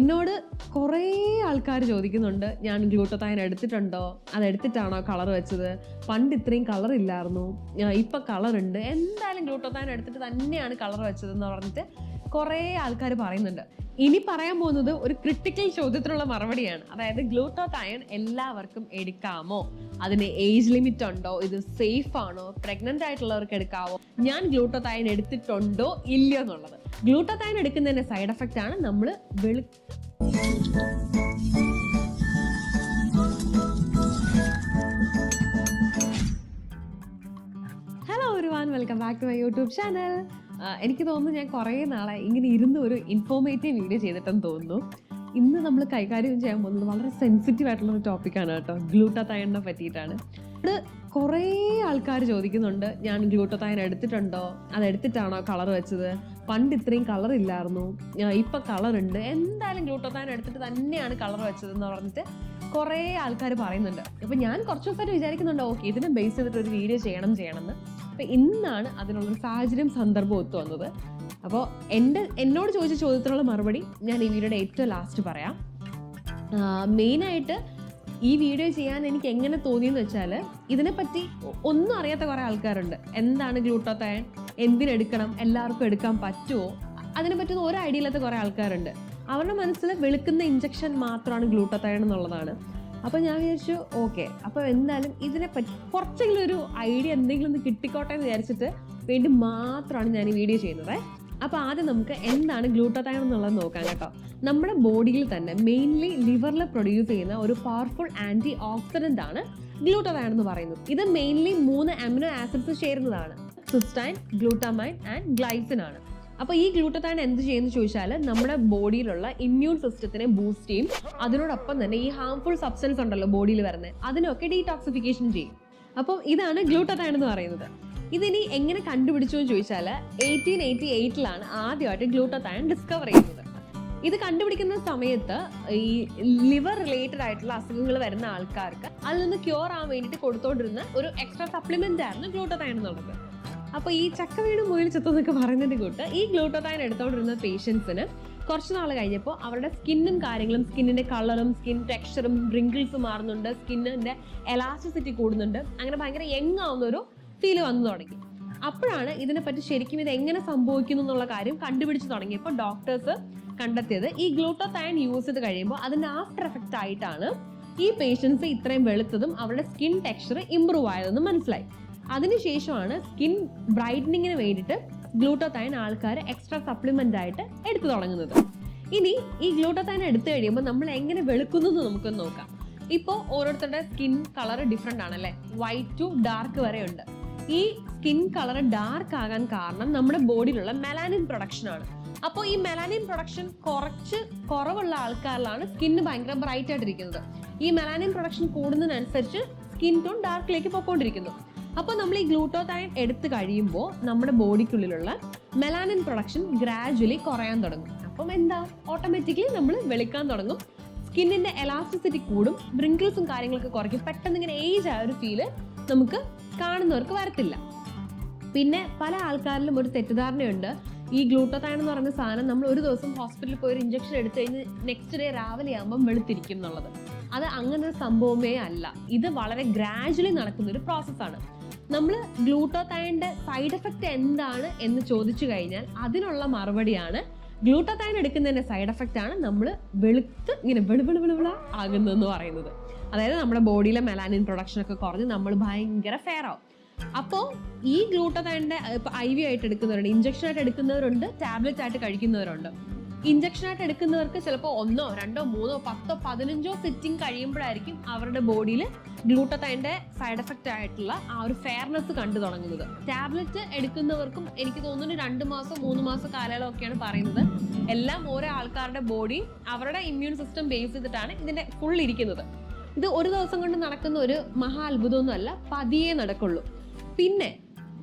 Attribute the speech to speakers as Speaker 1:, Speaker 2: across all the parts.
Speaker 1: എന്നോട് കുറേ ആൾക്കാർ ചോദിക്കുന്നുണ്ട്, ഞാൻ ഗ്ലൂട്ടത്തൈൻ എടുത്തിട്ടുണ്ടോ, അതെടുത്തിട്ടാണോ കളർ വെച്ചത്, പണ്ട് ഇത്രയും കളർ ഇല്ലായിരുന്നു, ഇപ്പം കളറുണ്ട്, എന്തായാലും ഗ്ലൂട്ടത്തൈൻ എടുത്തിട്ട് തന്നെയാണ് കളർ വെച്ചതെന്ന് പറഞ്ഞിട്ട് കുറേ ആൾക്കാർ പറയുന്നുണ്ട്. ഇനി പറയാൻ പോകുന്നത് ഒരു ക്രിട്ടിക്കൽ ചോദ്യത്തിനുള്ള മറുപടിയാണ്. അതായത് ഗ്ലൂട്ടത്തൈൻ എല്ലാവർക്കും എടുക്കാമോ, അതിന് ഏജ് ലിമിറ്റ് ഉണ്ടോ, ഇത് സേഫ് ആണോ, പ്രഗ്നന്റ് ആയിട്ടുള്ളവർക്ക് എടുക്കാവോ, ഞാൻ ഗ്ലൂട്ടത്തൈൻ എടുത്തിട്ടുണ്ടോ ഇല്ലയോ എന്നുള്ളത്. ഗ്ലൂട്ടത്തൈൻ എടുക്കുന്നതിന്റെ സൈഡ് എഫക്റ്റ് ആണ് നമ്മൾ hello everyone, welcome back to my YouTube channel. എനിക്ക് തോന്നുന്നു ഞാൻ കുറേ നാളെ ഇങ്ങനെ ഇരുന്ന് ഒരു ഇൻഫോർമേറ്റീവ് വീഡിയോ ചെയ്തിട്ടെന്ന് തോന്നുന്നു. ഇന്ന് നമ്മൾ കൈകാര്യം ചെയ്യാൻ പോകുന്നത് വളരെ സെൻസിറ്റീവ് ആയിട്ടുള്ള ഒരു ടോപ്പിക്കാണ് കേട്ടോ, ഗ്ലൂട്ടത്തൈനെ പറ്റിയിട്ടാണ്. അത് കുറേ ആൾക്കാർ ചോദിക്കുന്നുണ്ട്, ഞാൻ ഗ്ലൂട്ടത്തൈൻ എടുത്തിട്ടുണ്ടോ, അതെടുത്തിട്ടാണോ കളർ വെച്ചത്, പണ്ട് ഇത്രയും കളർ ഇല്ലായിരുന്നു, ഇപ്പം കളറുണ്ട്, എന്തായാലും ഗ്ലൂട്ടത്തൈൻ എടുത്തിട്ട് തന്നെയാണ് കളർ വെച്ചതെന്ന് പറഞ്ഞിട്ട് കുറേ ആൾക്കാർ പറയുന്നുണ്ട്. അപ്പം ഞാൻ കുറച്ച് ദിവസമായിട്ട് വിചാരിക്കുന്നുണ്ട്, ഓക്കെ ഇതിനെ ബേസ് ചെയ്തിട്ട് ഒരു വീഡിയോ ചെയ്യണമെന്ന്. അപ്പം ഇന്നാണ് അതിനുള്ളൊരു സാഹചര്യം സന്ദർഭം ഒത്തു വന്നത്. അപ്പോൾ എന്നോട് ചോദിച്ച ചോദ്യത്തിനുള്ള മറുപടി ഞാൻ ഈ വീഡിയോയുടെ ഏറ്റവും ലാസ്റ്റ് പറയാം. മെയിനായിട്ട് ഈ വീഡിയോ ചെയ്യാൻ എനിക്ക് എങ്ങനെ തോന്നിയെന്ന് വെച്ചാൽ, ഇതിനെപ്പറ്റി ഒന്നും അറിയാത്ത കുറേ ആൾക്കാരുണ്ട്. എന്താണ് ഗ്ലൂട്ടത്തൈൻ, എന്തിനെടുക്കണം, എല്ലാവർക്കും എടുക്കാൻ പറ്റുമോ, അതിനെ പറ്റുന്ന ഒരു ഐഡിയ ഇല്ലാത്ത കുറേ ആൾക്കാരുണ്ട്. അവരുടെ മനസ്സിൽ വെളുക്കുന്ന ഇഞ്ചക്ഷൻ മാത്രമാണ് ഗ്ലൂട്ടത്തൈൻ എന്നുള്ളതാണ്. അപ്പോൾ ഞാൻ വിചാരിച്ചു, ഓക്കെ അപ്പോൾ എന്തായാലും ഇതിനെപ്പറ്റി കുറച്ചെങ്കിലും ഒരു ഐഡിയ എന്തെങ്കിലും ഒന്ന് കിട്ടിക്കോട്ടെ എന്ന് വിചാരിച്ചിട്ട് വേണ്ടി മാത്രമാണ് ഞാൻ ഈ വീഡിയോ ചെയ്യുന്നത്. അപ്പോൾ ആദ്യം നമുക്ക് എന്താണ് ഗ്ലൂട്ടത്തൈൻ എന്നുള്ളത് നോക്കാം കേട്ടോ. നമ്മുടെ ബോഡിയിൽ തന്നെ മെയിൻലി ലിവറിൽ പ്രൊഡ്യൂസ് ചെയ്യുന്ന ഒരു പവർഫുൾ ആൻറ്റി ഓക്സിഡന്റ് ആണ് ഗ്ലൂട്ടത്തൈൻ എന്ന് പറയുന്നത്. ഇത് മെയിൻലി 3 അമിനോ ആസിഡ്സ് ചേരുന്നതാണ്. സിസ്റ്റൈൻ, ഗ്ലൂട്ടാമൈൻ ആൻഡ് ഗ്ലൈസിൻ ആണ്. അപ്പോൾ ഈ ഗ്ലൂട്ടത്തൈൻ എന്ത് ചെയ്യുന്നു ചോദിച്ചാൽ, നമ്മുടെ ബോഡിയിലുള്ള ഇമ്മ്യൂൺ സിസ്റ്റത്തിനെ ബൂസ്റ്റ് ചെയ്യും. അതിനോടൊപ്പം തന്നെ ഈ ഹാംഫുൾ സബ്സ്റ്റൻസ് ഉണ്ടല്ലോ ബോഡിയിൽ വരുന്നത്, അതിനൊക്കെ ഡീടോക്സിഫിക്കേഷൻ ചെയ്യും. അപ്പോൾ ഇതാണ് ഗ്ലൂട്ടത്തൈൻ എന്ന് പറയുന്നത്. ഇതിനി എങ്ങനെ കണ്ടുപിടിച്ചു എന്ന് ചോദിച്ചാൽ, 1888 ആദ്യമായിട്ട് ഗ്ലൂട്ടത്തൈൻ ഡിസ്കവർ ചെയ്യുന്നത്. ഇത് കണ്ടുപിടിക്കുന്ന സമയത്ത് ഈ ലിവർ റിലേറ്റഡ് ആയിട്ടുള്ള അസുഖങ്ങൾ വരുന്ന ആൾക്കാർക്ക് അതിൽ നിന്ന് ക്യൂർ ആവാൻ വേണ്ടിയിട്ട് കൊടുത്തോണ്ടിരുന്ന ഒരു എക്സ്ട്രാ സപ്ലിമെന്റ് ആയിരുന്നു ഗ്ലൂട്ടത്തൈൻ എന്നുള്ളത്. അപ്പോൾ ഈ ചക്ക വീണ് മുയിൽ ചെത്തെന്നൊക്കെ പറയുന്നതിന്റെ കൂട്ട് ഈ ഗ്ലൂട്ടത്തൈൻ എടുത്തോണ്ടിരുന്ന പേഷ്യൻസിന് കുറച്ച് നാൾ കഴിഞ്ഞപ്പോൾ അവരുടെ സ്കിന്നും കാര്യങ്ങളും, സ്കിന്നിന്റെ കളറും സ്കിൻ ടെക്സ്ചറും റിങ്കിൾസ് മാറുന്നുണ്ട്, സ്കിന്നിന്റെ എലാസ്റ്റിസിറ്റി കൂടുന്നുണ്ട്, അങ്ങനെ ഭയങ്കര യങ് ആവുന്ന ഒരു ഫീൽ വന്നു തുടങ്ങി. അപ്പോഴാണ് ഇതിനെപ്പറ്റി ശരിക്കും ഇത് എങ്ങനെ സംഭവിക്കുന്നു എന്നുള്ള കാര്യം കണ്ടുപിടിച്ച് തുടങ്ങിയപ്പോൾ ഡോക്ടേഴ്സ് കണ്ടെത്തിയത്, ഈ ഗ്ലൂട്ടത്തൈൻ യൂസ് ചെയ്ത് കഴിയുമ്പോൾ അതിന്റെ ആഫ്റ്റർ എഫക്റ്റ് ആയിട്ടാണ് ഈ പേഷ്യൻസ് ഇത്രയും വെളുത്തതും അവരുടെ സ്കിൻ ടെക്സ്ചർ ഇമ്പ്രൂവ് ആയതെന്ന് മനസ്സിലായി. അതിനുശേഷമാണ് സ്കിൻ ബ്രൈറ്റനിങ്ങിന് വേണ്ടിയിട്ട് ഗ്ലൂട്ടത്തൈൻ ആൾക്കാർ എക്സ്ട്രാ സപ്ലിമെന്റ് ആയിട്ട് എടുത്തു തുടങ്ങുന്നത്. ഇനി ഈ ഗ്ലൂട്ടത്തൈൻ എടുത്തു കഴിയുമ്പോൾ നമ്മൾ എങ്ങനെ വെളുക്കുന്നു എന്ന് നമുക്കൊന്ന് നോക്കാം. ഇപ്പോൾ ഓരോരുത്തരുടെ സ്കിൻ കളർ ഡിഫറെന്റ് ആണല്ലേ, വൈറ്റ് ടു ഡാർക്ക് വരെ ഉണ്ട്. ഈ സ്കിൻ കളർ ഡാർക്ക് ആകാൻ കാരണം നമ്മുടെ ബോഡിയിലുള്ള മെലാനിൻ പ്രൊഡക്ഷൻ ആണ്. അപ്പോൾ ഈ മെലാനിൻ പ്രൊഡക്ഷൻ കുറവുള്ള ആൾക്കാരിലാണ് സ്കിന്ന് ഭയങ്കര ബ്രൈറ്റ് ആയിട്ടിരിക്കുന്നത്. ഈ മെലാനിൻ പ്രൊഡക്ഷൻ കൂടുന്നതിനനുസരിച്ച് സ്കിൻ ടോൺ ഡാർക്കിലേക്ക് പോയിക്കൊണ്ടിരിക്കുന്നു. അപ്പോൾ നമ്മൾ ഈ ഗ്ലൂട്ടത്തൈൻ എടുത്തു കഴിയുമ്പോൾ നമ്മുടെ ബോഡിക്കുള്ളിലുള്ള മെലാനിൻ പ്രൊഡക്ഷൻ ഗ്രാജുവലി കുറയാൻ തുടങ്ങും. അപ്പം എന്താ, ഓട്ടോമാറ്റിക്കലി നമ്മൾ വെളുക്കാൻ തുടങ്ങും, സ്കിന്നിന്റെ എലാസ്റ്റിസിറ്റി കൂടും, റിങ്കിൾസും കാര്യങ്ങളൊക്കെ കുറയ്ക്കും. പെട്ടെന്ന് ഇങ്ങനെ ഏജ് ആയ ഒരു ഫീല് നമുക്ക് കാണുന്നവർക്ക് വരത്തില്ല. പിന്നെ പല ആൾക്കാരിലും ഒരു തെറ്റിദ്ധാരണയുണ്ട്, ഈ ഗ്ലൂട്ടത്തൈൻ എന്ന് പറയുന്ന സാധനം നമ്മൾ ഒരു ദിവസം ഹോസ്പിറ്റലിൽ പോയി ഒരു ഇഞ്ചക്ഷൻ എടുത്തു കഴിഞ്ഞ് നെക്സ്റ്റ് ഡേ രാവിലെ ആകുമ്പോൾ വെളുത്തിരിക്കും എന്നുള്ളത്. അത് അങ്ങനെ ഒരു സംഭവമേ അല്ല. ഇത് വളരെ ഗ്രാജുവലി നടക്കുന്ന ഒരു പ്രോസസ്സാണ്. നമ്മൾ ഗ്ലൂട്ടത്തൈൻ്റെ സൈഡ് എഫക്റ്റ് എന്താണ് എന്ന് ചോദിച്ചു കഴിഞ്ഞാൽ അതിനുള്ള മറുപടിയാണ്, ഗ്ലൂട്ടത്തൈൻ എടുക്കുന്നതിന്റെ സൈഡ് എഫക്റ്റ് ആണ് നമ്മൾ വെളുത്ത് ഇങ്ങനെ വെളുവിള ആകുന്നതെന്ന് പറയുന്നത്. അതായത് നമ്മുടെ ബോഡിയിലെ മെലാനിൻ പ്രൊഡക്ഷൻ ഒക്കെ കുറഞ്ഞ് നമ്മൾ ഭയങ്കര ഫെയർ ആവും. അപ്പോൾ ഈ ഗ്ലൂട്ടത്തൈൻ്റെ IV ആയിട്ട് എടുക്കുന്നവരുണ്ട്, ഇഞ്ചക്ഷൻ ആയിട്ട് എടുക്കുന്നവരുണ്ട്, ടാബ്ലറ്റ് ആയിട്ട് കഴിക്കുന്നവരുണ്ട്. ഇഞ്ചക്ഷൻ ആയിട്ട് എടുക്കുന്നവർക്ക് ചിലപ്പോൾ 1, 2, 3, 10, 15 സിറ്റിംഗ് കഴിയുമ്പോഴായിരിക്കും അവരുടെ ബോഡിയിൽ ഗ്ലൂട്ടത്തൈൻ്റെ സൈഡ് എഫക്റ്റ് ആയിട്ടുള്ള ആ ഒരു ഫെയർനെസ് കണ്ടു തുടങ്ങുന്നത്. ടാബ്ലറ്റ് എടുക്കുന്നവർക്കും എനിക്ക് തോന്നുന്നു 2 മാസം 3 മാസം കാലയളവൊക്കെയാണ് പറയുന്നത്. എല്ലാം ഓരോ ആൾക്കാരുടെ ബോഡി അവരുടെ ഇമ്മ്യൂൺ സിസ്റ്റം ബേസ് ചെയ്തിട്ടാണ് ഇതിന്റെ ഫുൾ ഇരിക്കുന്നത്. ഇത് ഒരു ദിവസം കൊണ്ട് നടക്കുന്ന ഒരു മഹാ അത്ഭുതമൊന്നും അല്ല, പതിയെ നടക്കുള്ളൂ. പിന്നെ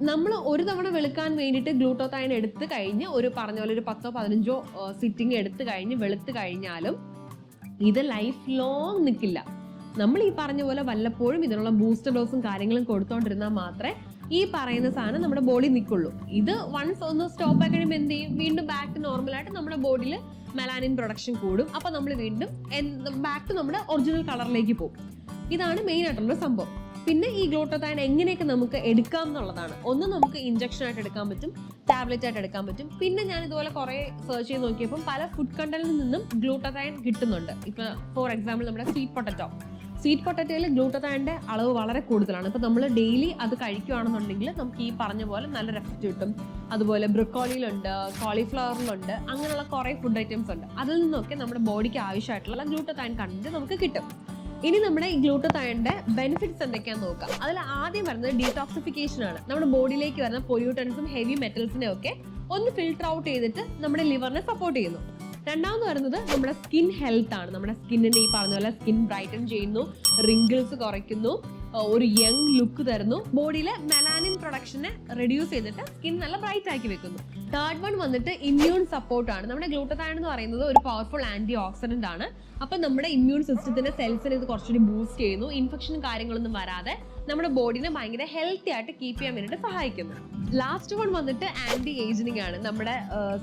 Speaker 1: നമ്മൾ ഒരു തവണ വെളുക്കാൻ വേണ്ടിയിട്ട് ഗ്ലൂട്ടത്തൈൻ എടുത്തു കഴിഞ്ഞ് പറഞ്ഞ പോലെ ഒരു 10, 15 സിറ്റിംഗ് എടുത്തു കഴിഞ്ഞ് വെളുത്ത് കഴിഞ്ഞാലും ഇത് ലൈഫ് ലോങ് നിൽക്കില്ല. നമ്മൾ ഈ പറഞ്ഞ പോലെ വല്ലപ്പോഴും ഇതിനുള്ള ബൂസ്റ്റർ ഡോസും കാര്യങ്ങളും കൊടുത്തോണ്ടിരുന്നാൽ മാത്രമേ ഈ പറയുന്ന സാധനം നമ്മുടെ ബോഡി നിൽക്കുള്ളൂ. ഇത് വൺസ് ഒന്ന് സ്റ്റോപ്പ് ആയി കഴിയുമ്പോൾ എന്ത് ചെയ്യും, വീണ്ടും ബാക്ക് ടു നോർമലായിട്ട് നമ്മുടെ ബോഡിയിൽ മെലാനിൻ പ്രൊഡക്ഷൻ കൂടും. അപ്പൊ നമ്മൾ വീണ്ടും ബാക്ക് ടു നമ്മുടെ ഒറിജിനൽ കളറിലേക്ക് പോകും. ഇതാണ് മെയിൻ ആയിട്ടുള്ള സംഭവം. പിന്നെ ഈ ഗ്ലൂട്ടതൈൻ എങ്ങനെയൊക്കെ നമുക്ക് എടുക്കാം എന്നുള്ളതാണ്. ഒന്ന് നമുക്ക് ഇഞ്ചക്ഷൻ ആയിട്ട് എടുക്കാൻ പറ്റും, ടാബ്ലറ്റ് ആയിട്ട് എടുക്കാൻ പറ്റും. പിന്നെ ഞാൻ ഇതുപോലെ കുറെ സെർച്ച് ചെയ്ത് നോക്കിയപ്പോൾ പല ഫുഡ് കണ്ടന്റിൽ നിന്നും ഗ്ലൂട്ടതൈൻ കിട്ടുന്നുണ്ട്. ഇപ്പൊ ഫോർ എക്സാമ്പിൾ നമ്മുടെ സ്വീറ്റ് പൊട്ടറ്റോയിൽ ഗ്ലൂട്ടതൈൻ്റെ അളവ് വളരെ കൂടുതലാണ്. ഇപ്പൊ നമ്മൾ ഡെയിലി അത് കഴിക്കുകയാണെന്നുണ്ടെങ്കിൽ നമുക്ക് ഈ പറഞ്ഞ പോലെ നല്ലൊരു എഫക്റ്റ് കിട്ടും. അതുപോലെ ബ്രൊക്കോളിയിലുണ്ട്, കോളിഫ്ലവറിലുണ്ട്, അങ്ങനെയുള്ള കുറെ ഫുഡ് ഐറ്റംസ് ഉണ്ട്. അതിൽ നിന്നൊക്കെ നമ്മുടെ ബോഡിക്ക് ആവശ്യമായിട്ടുള്ള ഗ്ലൂട്ടതൈൻ കണ്ടന്റ് നമുക്ക് കിട്ടും. ഇനി നമ്മുടെ ഈ ഗ്ലൂട്ടതൈൻ്റെ ബെനിഫിറ്റ്സ് എന്തൊക്കെയാണെന്ന് നോക്കാം. അതിൽ ആദ്യം വരുന്നത് ഡീടോക്സിഫിക്കേഷൻ ആണ്. നമ്മുടെ ബോഡിയിലേക്ക് വരുന്ന പൊല്യൂട്ടൻസും ഹെവി മെറ്റൽസിനെ ഒക്കെ ഒന്ന് ഫിൽട്ടർ ഔട്ട് ചെയ്തിട്ട് നമ്മുടെ ലിവറിനെ സപ്പോർട്ട് ചെയ്യുന്നു. രണ്ടാമത് വരുന്നത് നമ്മുടെ സ്കിൻ ഹെൽത്ത് ആണ്. നമ്മുടെ സ്കിന്നിന്റെ ഈ പറഞ്ഞ പോലെ സ്കിൻ ബ്രൈറ്റൻ ചെയ്യുന്നു, റിങ്കിൾസ് കുറയ്ക്കുന്നു, ഒരു യങ് ലുക്ക് തരുന്നു, ബോഡിയിലെ മെലാനിൻ പ്രൊഡക്ഷനെ റെഡ്യൂസ് ചെയ്തിട്ട് സ്കിൻ നല്ല ബ്രൈറ്റ് ആക്കി വെക്കുന്നു. തേർഡ് വൺ വന്നിട്ട് ഇമ്മ്യൂൺ സപ്പോർട്ട് ആണ്. നമ്മുടെ ഗ്ലൂട്ടതൈൻ എന്ന് പറയുന്നത് ഒരു പവർഫുൾ ആന്റി ഓക്സിഡന്റ് ആണ്. അപ്പൊ നമ്മുടെ ഇമ്മ്യൂൺ സിസ്റ്റത്തിന്റെ സെൽസിനെ ഇത് കുറച്ചുകൂടി ബൂസ്റ്റ് ചെയ്യുന്നു. ഇൻഫെക്ഷനും കാര്യങ്ങളൊന്നും വരാതെ നമ്മുടെ ബോഡിനെ ഭയങ്കര ഹെൽത്തി ആയിട്ട് കീപ്പ് ചെയ്യാൻ വേണ്ടിയിട്ട് സഹായിക്കുന്നു. ലാസ്റ്റ് വൺ വന്നിട്ട് ആന്റി ഏജിങ് ആണ്. നമ്മുടെ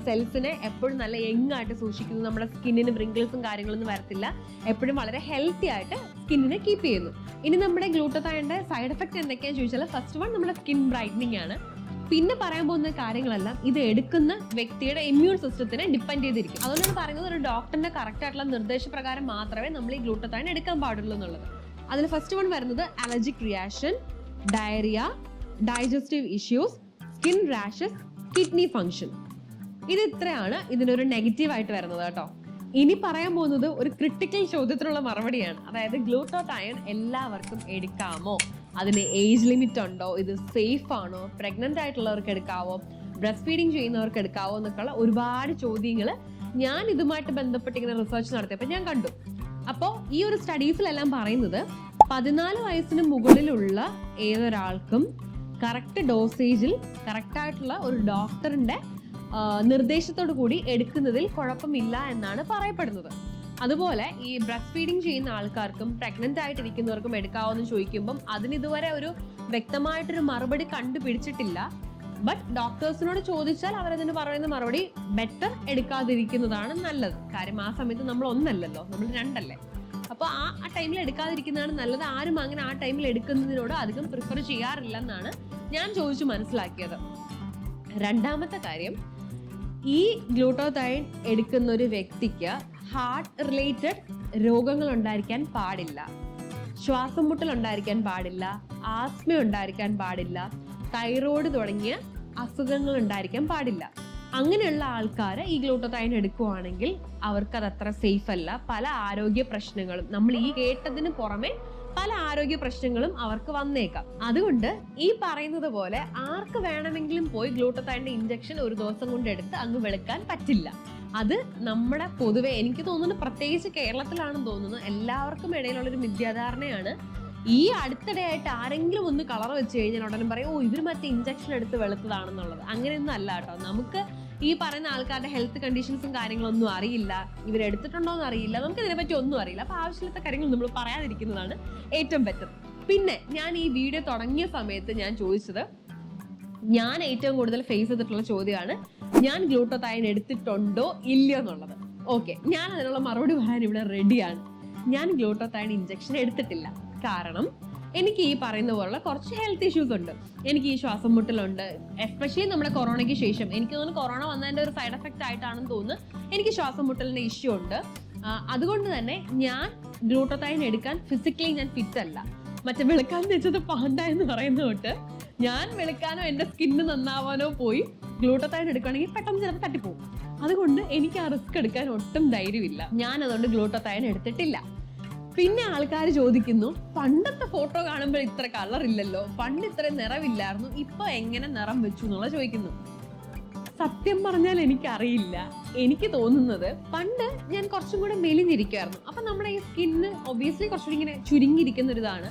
Speaker 1: സെൽസിനെ എപ്പോഴും നല്ല യങ് ആയിട്ട് സൂക്ഷിക്കുന്നു. നമ്മുടെ സ്കിന്നിന് റിങ്കിൾസും കാര്യങ്ങളൊന്നും വരത്തില്ല. എപ്പോഴും വളരെ ഹെൽത്തി ആയിട്ട് സ്കിന്നിനെ കീപ്പ് ചെയ്യുന്നു. ഇനി നമ്മുടെ ഗ്ലൂട്ടതൈൻ്റെ സൈഡ് എഫക്ട് എന്തൊക്കെയാണെന്ന് ചോദിച്ചാൽ ഫസ്റ്റ് വൺ നമ്മുടെ സ്കിൻ ബ്രൈറ്റനിങ് ആണ്. പിന്നെ പറയാൻ പോകുന്ന കാര്യങ്ങളെല്ലാം ഇത് എടുക്കുന്ന വ്യക്തിയുടെ ഇമ്മ്യൂൺ സിസ്റ്റത്തിനെ ഡിപ്പെൻഡ് ചെയ്തിരിക്കും. അതുകൊണ്ടാണ് പറയുന്നത് ഒരു ഡോക്ടറിന്റെ കറക്റ്റ് ആയിട്ടുള്ള നിർദ്ദേശപ്രകാരം മാത്രമേ നമ്മൾ ഈ ഗ്ലൂട്ടതൈൻ എടുക്കാൻ പാടുള്ളൂ എന്നുള്ളത്. അതിൽ ഫസ്റ്റ് വൺ വരുന്നത് allergic reaction, diarrhoea, digestive issues, skin rashes, kidney function. ഇത് ഇത്രയാണ് ഇതിനൊരു നെഗറ്റീവ് ആയിട്ട് വരുന്നത് കേട്ടോ. ഇനി പറയാൻ പോകുന്നത് ഒരു ക്രിട്ടിക്കൽ ചോദ്യത്തിനുള്ള മറുപടിയാണ്. അതായത് ഗ്ലൂട്ടതൈൻ എല്ലാവർക്കും എടുക്കാമോ, അതിന് ഏജ് ലിമിറ്റ് ഉണ്ടോ, ഇത് സേഫ് ആണോ, പ്രഗ്നന്റ് ആയിട്ടുള്ളവർക്ക് എടുക്കാവോ, ബ്രസ്റ്റ് ഫീഡിങ് ചെയ്യുന്നവർക്ക് എടുക്കാവോ എന്നൊക്കെയുള്ള ഒരുപാട് ചോദ്യങ്ങൾ ഞാൻ ഇതുമായിട്ട് ബന്ധപ്പെട്ട് ഇങ്ങനെ റിസർച്ച് നടത്തിയപ്പോൾ ഞാൻ കണ്ടു. അപ്പോൾ ഈ ഒരു സ്റ്റഡീസിലെല്ലാം പറയുന്നത് 14 വയസ്സിന് മുകളിലുള്ള ഏതൊരാൾക്കും കറക്റ്റ് ഡോസേജിൽ കറക്റ്റായിട്ടുള്ള ഒരു ഡോക്ടറിന്റെ നിർദ്ദേശത്തോടു കൂടി എടുക്കുന്നതിൽ കുഴപ്പമില്ല എന്നാണ് പറയപ്പെടുന്നത്. അതുപോലെ ഈ ബ്രസ്റ്റ് ഫീഡിങ് ചെയ്യുന്ന ആൾക്കാർക്കും പ്രഗ്നന്റ് ആയിട്ടിരിക്കുന്നവർക്കും എടുക്കാവെന്ന് ചോദിക്കുമ്പം അതിന് ഇതുവരെ ഒരു വ്യക്തമായിട്ടൊരു മറുപടി കണ്ടുപിടിച്ചിട്ടില്ല. ബട്ട് ഡോക്ടേഴ്സിനോട് ചോദിച്ചാൽ അവരതിന് പറയുന്ന മറുപടി ബെറ്റർ എടുക്കാതിരിക്കുന്നതാണ് നല്ലത്. കാര്യം ആ സമയത്ത് നമ്മൾ ഒന്നല്ലല്ലോ, നമ്മൾ രണ്ടല്ലേ. അപ്പൊ ആ ടൈമിൽ എടുക്കാതിരിക്കുന്നതാണ് നല്ലത്. ആരും അങ്ങനെ ആ ടൈമിൽ എടുക്കുന്നതിനോട് അധികം പ്രിഫർ ചെയ്യാറില്ലെന്നാണ് ഞാൻ ചോദിച്ചു മനസ്സിലാക്കിയത്. രണ്ടാമത്തെ കാര്യം, ഈ ഗ്ലൂട്ടതൈൻ എടുക്കുന്ന ഒരു വ്യക്തിക്ക് ഹാർട്ട് റിലേറ്റഡ് രോഗങ്ങൾ ഉണ്ടായിരിക്കാൻ പാടില്ല, ശ്വാസം മുട്ടൽ ഉണ്ടായിരിക്കാൻ പാടില്ല, ആസ്മ ഉണ്ടായിരിക്കാൻ പാടില്ല, തൈറോയ്ഡ് തുടങ്ങിയ അസുഖങ്ങൾ ഉണ്ടായിരിക്കാൻ പാടില്ല. അങ്ങനെയുള്ള ആൾക്കാർ ഈ ഗ്ലൂട്ടതൈൻ എടുക്കുവാണെങ്കിൽ അവർക്കത് അത്ര സേഫ് അല്ല. പല ആരോഗ്യ പ്രശ്നങ്ങളും നമ്മൾ ഈ കേട്ടതിന് പുറമെ പല ആരോഗ്യ പ്രശ്നങ്ങളും അവർക്ക് വന്നേക്കാം. അതുകൊണ്ട് ഈ പറയുന്നത് പോലെ ആർക്ക് വേണമെങ്കിലും പോയി ഗ്ലൂട്ടതൈൻ്റെ ഇഞ്ചക്ഷൻ ഒരു ദിവസം കൊണ്ട് എടുത്ത് അങ്ങ് വെളുക്കാൻ പറ്റില്ല. അത് നമ്മുടെ പൊതുവെ എനിക്ക് തോന്നുന്നു, പ്രത്യേകിച്ച് കേരളത്തിലാണെന്ന് തോന്നുന്നു, എല്ലാവർക്കും ഇടയിലുള്ളൊരു മിഥ്യാധാരണയാണ്. ഈ അടുത്തിടെയായിട്ട് ആരെങ്കിലും ഒന്ന് കളർ വെച്ച് കഴിഞ്ഞാൽ ഉടനെ പറയും, ഓ ഇവർ മറ്റേ ഇഞ്ചക്ഷൻ എടുത്ത് വെളുത്തതാണെന്നുള്ളത്. അങ്ങനെയൊന്നും അല്ല കേട്ടോ. നമുക്ക് ഈ പറയുന്ന ആൾക്കാരുടെ ഹെൽത്ത് കണ്ടീഷൻസും കാര്യങ്ങളൊന്നും അറിയില്ല, ഇവരെടുത്തിട്ടുണ്ടോ എന്ന് അറിയില്ല, നമുക്ക് ഇതിനെപ്പറ്റി ഒന്നും അറിയില്ല. അപ്പൊ ആവശ്യമില്ലാത്ത കാര്യങ്ങൾ നമ്മൾ പറയാതിരിക്കുന്നതാണ് ഏറ്റവും ബെറ്റർ. പിന്നെ ഞാൻ ഈ വീഡിയോ തുടങ്ങിയ സമയത്ത് ഞാൻ ചോദിച്ചത്, ഞാൻ ഏറ്റവും കൂടുതൽ ഫേസ് ചെയ്തിട്ടുള്ള ചോദ്യമാണ്, ഞാൻ ഗ്ലൂട്ടതൈൻ എടുത്തിട്ടുണ്ടോ ഇല്ലയോ എന്നുള്ളത്. ഓക്കെ, ഞാൻ അതിനുള്ള മറുപടി പറയാൻ ഇവിടെ റെഡിയാണ്. ഞാൻ ഗ്ലൂട്ടതൈൻ ഇഞ്ചക്ഷൻ എടുത്തിട്ടില്ല. കാരണം എനിക്ക് ഈ പറയുന്ന പോലുള്ള കുറച്ച് ഹെൽത്ത് ഇഷ്യൂസ് ഉണ്ട്. എനിക്ക് ഈ ശ്വാസം മുട്ടലുണ്ട്. എസ്പെഷ്യലി നമ്മുടെ കൊറോണയ്ക്ക് ശേഷം എനിക്ക് തോന്നുന്നു കൊറോണ വന്നതിൻ്റെ ഒരു സൈഡ് എഫക്റ്റ് ആയിട്ടാണെന്ന് തോന്നുന്നു എനിക്ക് ശ്വാസം മുട്ടലിൻ്റെ ഇഷ്യൂ ഉണ്ട്. അതുകൊണ്ട് തന്നെ ഞാൻ ഗ്ലൂട്ടതൈൻ എടുക്കാൻ ഫിസിക്കലി ഞാൻ ഫിറ്റ് അല്ല. മറ്റേ വെളുക്കാൻ വെച്ചത് പാണ്ട എന്ന് പറയുന്ന തൊട്ട് ഞാൻ വെളുക്കാനോ എൻ്റെ സ്കിന്ന് നന്നാവാനോ പോയി ഗ്ലൂട്ടതൈൻ എടുക്കുകയാണെങ്കിൽ പെട്ടെന്ന് ചിലപ്പോൾ തട്ടിപ്പോകും. അതുകൊണ്ട് എനിക്ക് ആ റിസ്ക് എടുക്കാൻ ഒട്ടും ധൈര്യമില്ല. ഞാൻ അതുകൊണ്ട് ഗ്ലൂട്ടതൈൻ എടുത്തിട്ടില്ല. പിന്നെ ആൾക്കാർ ചോദിക്കുന്നു, പണ്ടത്തെ ഫോട്ടോ കാണുമ്പോൾ ഇത്ര കളർ ഇല്ലല്ലോ, പണ്ട് ഇത്ര നിറമില്ലായിരുന്നു, ഇപ്പൊ എങ്ങനെ നിറം വെച്ചു എന്നുള്ള ചോദിക്കുന്നു. സത്യം പറഞ്ഞാൽ എനിക്കറിയില്ല. എനിക്ക് തോന്നുന്നത് പണ്ട് ഞാൻ കുറച്ചും കൂടെ മെലിഞ്ഞിരിക്കുമായിരുന്നു. അപ്പൊ നമ്മുടെ ഈ സ്കിന്ന് ഒബ്വിയസ്ലി കുറച്ചുകൂടി ഇങ്ങനെ ചുരുങ്ങിയിരിക്കുന്ന ഒരു ഇതാണ്.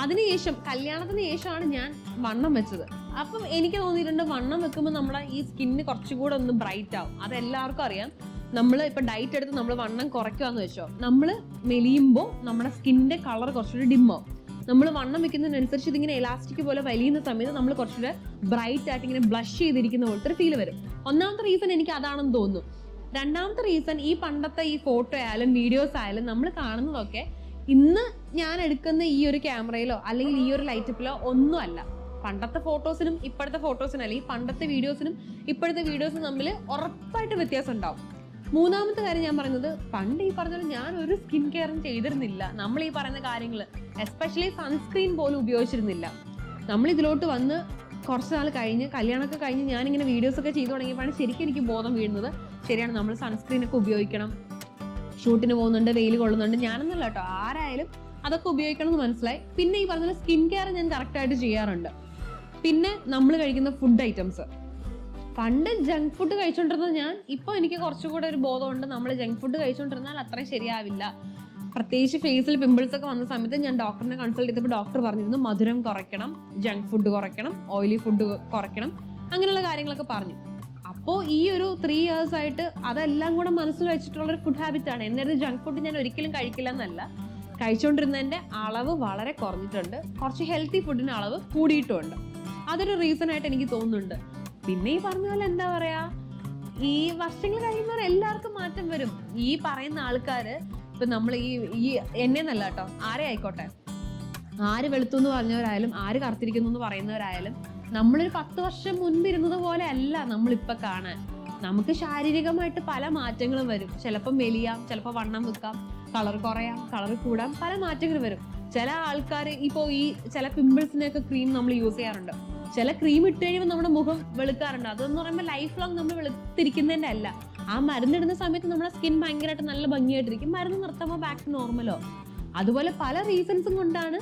Speaker 1: അതിനുശേഷം കല്യാണത്തിന് ശേഷമാണ് ഞാൻ വണ്ണം വെച്ചത്. അപ്പം എനിക്ക് തോന്നിയിട്ടുണ്ട്, വണ്ണം വെക്കുമ്പോൾ നമ്മുടെ ഈ സ്കിന്ന് കുറച്ചുകൂടെ ഒന്ന് ബ്രൈറ്റ് ആവും. അതെല്ലാവർക്കും അറിയാം. നമ്മൾ ഇപ്പൊ ഡയറ്റ് എടുത്ത് നമ്മൾ വണ്ണം കുറയ്ക്കുകയെന്ന് വെച്ചോ, നമ്മൾ മെലിയുമ്പോൾ നമ്മുടെ സ്കിന്നിന്റെ കളർ കുറച്ചുകൂടി ഡിമ്മാവും. നമ്മൾ വണ്ണം വെക്കുന്നതിനനുസരിച്ച് ഇതിങ്ങനെ എലാസ്റ്റിക് പോലെ വലിയുന്ന സമയത്ത് നമ്മൾ കുറച്ചുകൂടെ ബ്രൈറ്റ് ആയിട്ട് ഇങ്ങനെ ബ്ലഷ് ചെയ്തിരിക്കുന്ന പോലത്തെ ഒരു ഫീൽ വരും. ഒന്നാമത്തെ റീസൺ എനിക്ക് അതാണെന്ന് തോന്നുന്നു. രണ്ടാമത്തെ റീസൺ, ഈ പണ്ടത്തെ ഈ ഫോട്ടോ ആയാലും വീഡിയോസ് ആയാലും നമ്മൾ കാണുന്നതൊക്കെ ഇന്ന് ഞാൻ എടുക്കുന്ന ഈ ഒരു ക്യാമറയിലോ അല്ലെങ്കിൽ ഈ ഒരു ലൈറ്റപ്പിലോ ഒന്നുമല്ല. പണ്ടത്തെ ഫോട്ടോസിനും ഇപ്പോഴത്തെ ഫോട്ടോസിനും അല്ലെങ്കിൽ പണ്ടത്തെ വീഡിയോസിനും ഇപ്പോഴത്തെ വീഡിയോസിനും തമ്മിൽ ഉറപ്പായിട്ട് വ്യത്യാസം ഉണ്ടാവും. മൂന്നാമത്തെ കാര്യം ഞാൻ പറയുന്നത്, പണ്ട് ഈ പറഞ്ഞ ഞാൻ ഒരു സ്കിൻ കെയറും ചെയ്തിരുന്നില്ല. നമ്മൾ ഈ പറയുന്ന കാര്യങ്ങൾ എസ്പെഷ്യലി സൺസ്ക്രീൻ പോലും ഉപയോഗിച്ചിരുന്നില്ല. നമ്മൾ ഇതിലോട്ട് വന്ന് കുറച്ച് നാൾ കഴിഞ്ഞ്, കല്യാണമൊക്കെ കഴിഞ്ഞ് ഞാനിങ്ങനെ വീഡിയോസൊക്കെ ചെയ്തു തുടങ്ങിയപ്പോഴാണ് ശരിക്കും എനിക്ക് ബോധം വീഴുന്നത്, ശരിയാണ് നമ്മൾ സൺസ്ക്രീനൊക്കെ ഉപയോഗിക്കണം, ഷൂട്ടിന് പോകുന്നുണ്ട്, വെയിൽ കൊള്ളുന്നുണ്ട്, ഞാനൊന്നല്ല കേട്ടോ, ആരായാലും അതൊക്കെ ഉപയോഗിക്കണം എന്ന് മനസ്സിലായി. പിന്നെ ഈ പറഞ്ഞ സ്കിൻ കെയർ ഞാൻ കറക്റ്റായിട്ട് ചെയ്യാറുണ്ട്. പിന്നെ നമ്മൾ കഴിക്കുന്ന ഫുഡ് ഐറ്റംസ്, പണ്ട് ജങ്ക് ഫുഡ് കഴിച്ചുകൊണ്ടിരുന്നത് ഞാൻ, ഇപ്പോൾ എനിക്ക് കുറച്ചുകൂടെ ഒരു ബോധമുണ്ട്, നമ്മൾ ജങ്ക് ഫുഡ് കഴിച്ചുകൊണ്ടിരുന്നാൽ അത്രയും ശരിയാവില്ല. പ്രത്യേകിച്ച് ഫേസിൽ പിമ്പിൾസ് ഒക്കെ വന്ന സമയത്ത് ഞാൻ ഡോക്ടറിനെ കൺസൾട്ട് ചെയ്തപ്പോൾ ഡോക്ടർ പറഞ്ഞിരുന്നു മധുരം കുറയ്ക്കണം, ജങ്ക് ഫുഡ് കുറയ്ക്കണം, ഓയിലി ഫുഡ് കുറയ്ക്കണം, അങ്ങനെയുള്ള കാര്യങ്ങളൊക്കെ പറഞ്ഞു. അപ്പോൾ ഈ ഒരു 3 years ആയിട്ട് അതെല്ലാം കൂടെ മനസ്സിൽ വെച്ചിട്ടുള്ളൊരു ഫുഡ് ഹാബിറ്റാണ്. എന്നിട്ട് ജങ്ക് ഫുഡ് ഞാൻ ഒരിക്കലും കഴിക്കില്ല എന്നല്ല, കഴിച്ചുകൊണ്ടിരുന്നതിൻ്റെ അളവ് വളരെ കുറഞ്ഞിട്ടുണ്ട്, കുറച്ച് ഹെൽത്തി ഫുഡിൻ്റെ അളവ് കൂടിയിട്ടുമുണ്ട്. അതൊരു റീസൺ ആയിട്ട് എനിക്ക് തോന്നുന്നുണ്ട്. പിന്നെ ഈ പറഞ്ഞ പോലെ എന്താ പറയാ, ഈ വർഷങ്ങൾ കഴിയുന്നവർ എല്ലാവർക്കും മാറ്റം വരും. ഈ പറയുന്ന ആൾക്കാര് ഇപ്പൊ നമ്മൾ ഈ എന്നെ എന്നല്ല കേട്ടോ, ആരെ ആയിക്കോട്ടെ, ആര് വെളുത്തു എന്ന് പറഞ്ഞവരായാലും ആര് കറുത്തിരിക്കുന്നു എന്ന് പറയുന്നവരായാലും നമ്മളൊരു 10 വർഷം മുൻപ് ഇരുന്നത് പോലെ അല്ല നമ്മളിപ്പൊ കാണാൻ. നമുക്ക് ശാരീരികമായിട്ട് പല മാറ്റങ്ങളും വരും. ചിലപ്പോൾ മെലിയാം, ചിലപ്പോൾ വണ്ണം വെക്കാം, കളർ കുറയാം, കളർ കൂടാം, പല മാറ്റങ്ങൾ വരും. ചില ആൾക്കാർ ഇപ്പോൾ ഈ ചില പിമ്പിൾസിനൊക്കെ ക്രീം നമ്മൾ യൂസ് ചെയ്യാറുണ്ട്. ചില ക്രീം ഇട്ട് കഴിയുമ്പോൾ നമ്മുടെ മുഖം വെളുക്കാറുണ്ട്. അതെന്ന് പറയുമ്പോൾ ലൈഫ് ലോങ് നമ്മൾ വെളുത്തിരിക്കുന്നതിൻ്റെ അല്ല, ആ മരുന്നിടുന്ന സമയത്ത് നമ്മുടെ സ്കിൻ ഭയങ്കരമായിട്ട് നല്ല ഭംഗിയായിട്ടിരിക്കും, മരുന്ന് നിർത്തുമ്പോൾ ബാക്ക് ടു നോർമലോ. അതുപോലെ പല റീസൺസും കൊണ്ടാണ്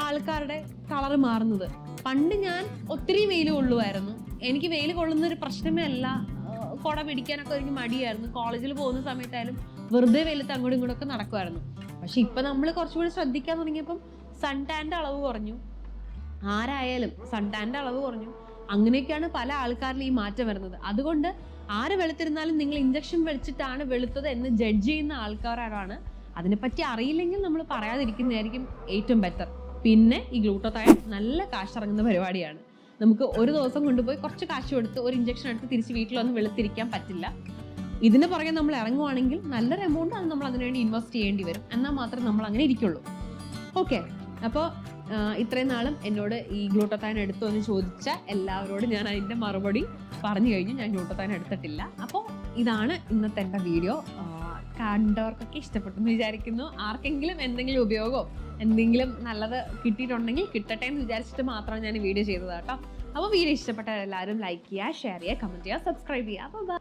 Speaker 1: ആൾക്കാരുടെ കളർ മാറുന്നത്. പണ്ട് ഞാൻ ഒത്തിരി വെയിൽ കൊള്ളുമായിരുന്നു, എനിക്ക് വെയിൽ കൊള്ളുന്ന ഒരു പ്രശ്നമേ അല്ല, കുട പിടിക്കാനൊക്കെ എനിക്ക് മടിയായിരുന്നു. കോളേജിൽ പോകുന്ന സമയത്തായാലും വെറുതെ വെയിലത്ത് അങ്ങോട്ടും ഇങ്ങോട്ടൊക്കെ നടക്കുമായിരുന്നു. പക്ഷെ ഇപ്പൊ നമ്മൾ കുറച്ചുകൂടി ശ്രദ്ധിക്കാൻ തുടങ്ങിയപ്പം സൺ ടാൻ്റെ അളവ് കുറഞ്ഞു, ആരായാലും സൺ ടാൻ്റെ അളവ് കുറഞ്ഞു. അങ്ങനെയൊക്കെയാണ് പല ആൾക്കാരിലും ഈ മാറ്റം വരുന്നത്. അതുകൊണ്ട് ആര് വെളുത്തിരുന്നാലും നിങ്ങൾ ഇഞ്ചക്ഷൻ വെച്ചിട്ടാണ് വെളുത്തത് എന്ന് ജഡ്ജ് ചെയ്യുന്ന ആൾക്കാരാണ്. അതിനെപ്പറ്റി അറിയില്ലെങ്കിൽ നമ്മൾ പറയാതിരിക്കുന്നതായിരിക്കും ഏറ്റവും ബെറ്റർ. പിന്നെ ഈ ഗ്ലൂട്ടോതയോൺ നല്ല കാശിറങ്ങുന്ന പരിപാടിയാണ്. നമുക്ക് ഒരു ദിവസം കൊണ്ടുപോയി കുറച്ച് കാശ് കൊടുത്ത് ഒരു ഇഞ്ചക്ഷൻ എടുത്ത് തിരിച്ച് വീട്ടിൽ വന്ന് വെളുത്തിരിക്കാൻ പറ്റില്ല. ഇതിന് പുറകെ നമ്മൾ ഇറങ്ങുവാണെങ്കിൽ നല്ലൊരു എമൗണ്ട് അത് നമ്മൾ അതിനുവേണ്ടി ഇൻവെസ്റ്റ് ചെയ്യേണ്ടി വരും. എന്നാൽ മാത്രമേ നമ്മൾ അങ്ങനെ ഇരിക്കുള്ളൂ. ഓക്കെ, അപ്പോൾ ഇത്രയും നാളും എന്നോട് ഈ ഗ്ലൂട്ടോതയോൺ എടുത്തു എന്ന് ചോദിച്ച എല്ലാവരോടും ഞാൻ അതിൻ്റെ മറുപടി പറഞ്ഞു കഴിഞ്ഞു. ഞാൻ ഗ്ലൂട്ടോതയോൺ എടുത്തിട്ടില്ല. അപ്പോൾ ഇതാണ് ഇന്നത്തെ എൻ്റെ വീഡിയോ. കണ്ടവർക്കൊക്കെ ഇഷ്ടപ്പെട്ടെന്ന് വിചാരിക്കുന്നു. ആർക്കെങ്കിലും എന്തെങ്കിലും ഉപയോഗമോ എന്തെങ്കിലും നല്ലത് കിട്ടിയിട്ടുണ്ടെങ്കിൽ കിട്ടട്ടെ എന്ന് വിചാരിച്ചിട്ട് മാത്രമാണ് ഞാൻ വീഡിയോ ചെയ്തത് കേട്ടോ. അപ്പോൾ വീഡിയോ ഇഷ്ടപ്പെട്ടാൽ എല്ലാവരും ലൈക്ക് ചെയ്യുക, ഷെയർ ചെയ്യുക, കമൻറ്റ് ചെയ്യുക, സബ്സ്ക്രൈബ് ചെയ്യുക. അപ്പോൾ